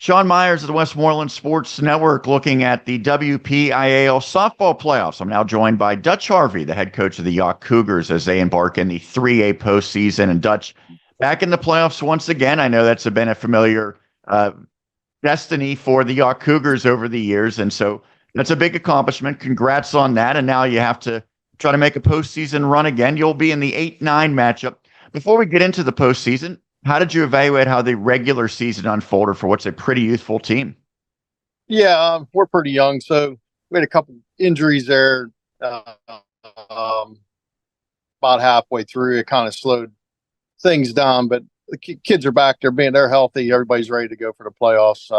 Sean Myers of the Westmoreland Sports Network looking at the WPIAL softball playoffs. I'm now joined by Dutch Harvey, the head coach of the Yough Cougars, as they embark in the 3A postseason. And Dutch, back in the playoffs once again. I know that's been a familiar destiny for the Yough Cougars over the years. And so that's a big accomplishment. Congrats on that. And now you have to try to make a postseason run again. You'll be in the 8-9 matchup. Before we get into the postseason, how did you evaluate how the regular season unfolded for what's a pretty youthful team? Yeah, we're pretty young, so we had a couple injuries there. About halfway through, it kind of slowed things down. But the kids are back. They're healthy. Everybody's ready to go for the playoffs.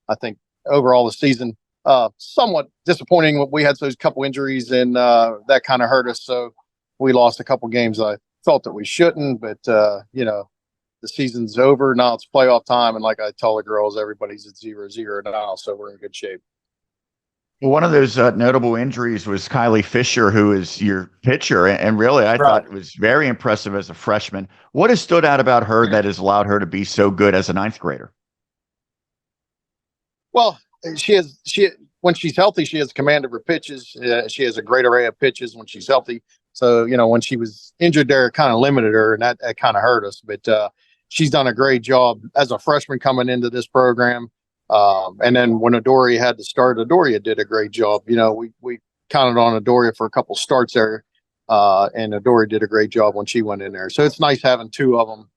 I think overall the season somewhat disappointing. We had those couple injuries, and that kind of hurt us. So we lost a couple games I felt that we shouldn't. But the season's over. Now it's playoff time. And like I tell the girls, everybody's at 0-0 now. So we're in good shape. One of those notable injuries was Kylie Fisher, who is your pitcher. And really, I thought it was very impressive as a freshman. What has stood out about her that has allowed her to be so good as a ninth grader? Well, when she's healthy, she has command of her pitches. She has a great array of pitches when she's healthy. So, when she was injured there, it kind of limited her, and that kind of hurt us. But she's done a great job as a freshman coming into this program. And then when Adoria had to start, Adoria did a great job. We counted on Adoria for a couple starts there, and Adoria did a great job when she went in there. So it's nice having two of them,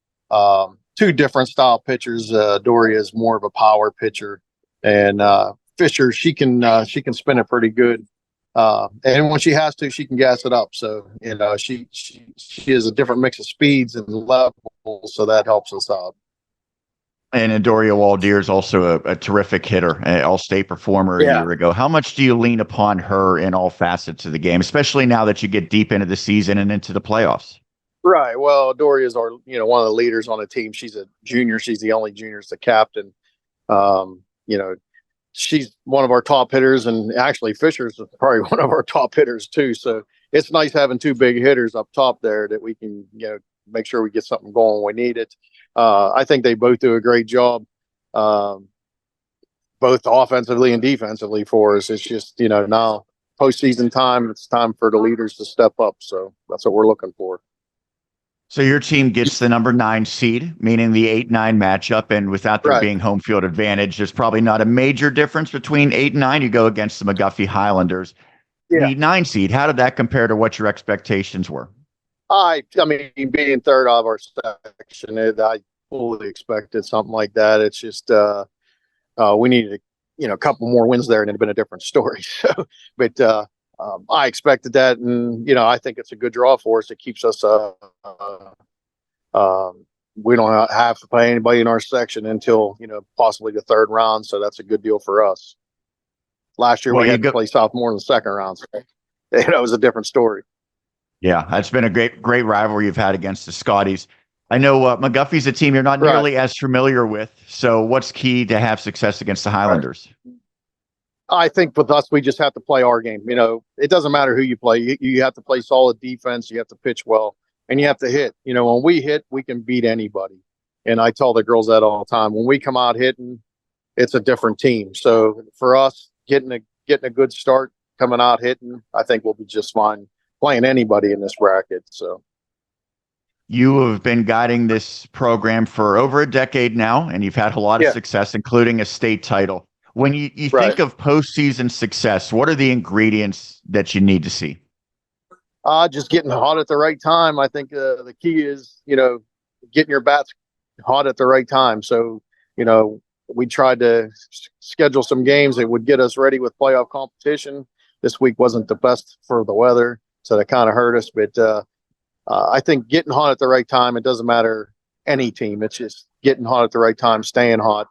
two different style pitchers. Adoria is more of a power pitcher, and Fisher, she can spin it pretty good. And when she has to, she can gas it up. So, she has a different mix of speeds and levels, so that helps us out. And Adoria Waldeer is also a terrific hitter, an all-state performer a year ago. How much do you lean upon her in all facets of the game, especially now that you get deep into the season and into the playoffs? Right. Well, Adoria is our, one of the leaders on the team. She's a junior. She's the only junior, the captain. She's one of our top hitters, and actually Fisher's probably one of our top hitters too. So it's nice having two big hitters up top there that we can, make sure we get something going when we need it. I think they both do a great job, both offensively and defensively for us. It's just, now postseason time, it's time for the leaders to step up. So that's what we're looking for. So your team gets the number 9 seed, meaning the 8-9 matchup. And without there being home field advantage, there's probably not a major difference between 8 and 9. You go against the McGuffey Highlanders. Yeah. The 9 seed, how did that compare to what your expectations were? I mean, being third out of our section, I fully expected something like that. It's just we needed, a couple more wins there, and it'd been a different story. So, but I expected that, and I think it's a good draw for us. It keeps us. We don't have to play anybody in our section until possibly the third round, so that's a good deal for us. Last year we had to play sophomore in the second round, so it was a different story. Yeah, that's been a great rivalry you've had against the Scotties. I know McGuffey's a team you're not nearly as familiar with. So what's key to have success against the Highlanders? I think with us, we just have to play our game. It doesn't matter who you play. You have to play solid defense. You have to pitch well, and you have to hit. When we hit, we can beat anybody. And I tell the girls that all the time. When we come out hitting, it's a different team. So for us, getting a good start, coming out hitting, I think we'll be just fine playing anybody in this bracket. So you have been guiding this program for over a decade now, and you've had a lot of success, including a state title. When you think of postseason success, what are the ingredients that you need to see? Just getting hot at the right time. I think the key is, getting your bats hot at the right time. So, we tried to schedule some games that would get us ready with playoff competition. This week wasn't the best for the weather, so that kind of hurt us. But I think getting hot at the right time, it doesn't matter any team. It's just getting hot at the right time, staying hot,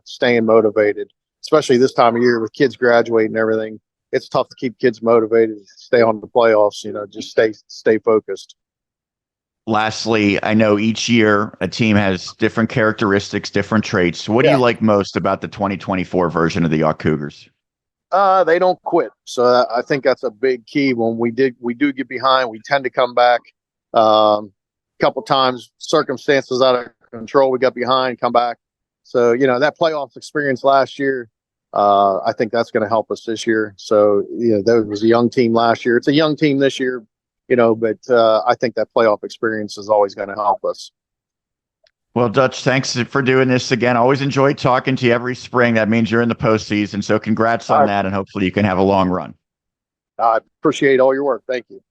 staying motivated, especially this time of year with kids graduating and everything. It's tough to keep kids motivated, stay on the playoffs, just stay focused. Lastly, I know each year a team has different characteristics, different traits. What do you like most about the 2024 version of the Yough Cougars? They don't quit. So I think that's a big key. When we do get behind, we tend to come back. A couple times, circumstances out of control, we got behind, come back, So, that playoff experience last year, I think that's going to help us this year. So, that was a young team last year. It's a young team this year, but I think that playoff experience is always going to help us. Well, Dutch, thanks for doing this again. I always enjoy talking to you every spring. That means you're in the postseason. So congrats on that, and hopefully you can have a long run. I appreciate all your work. Thank you.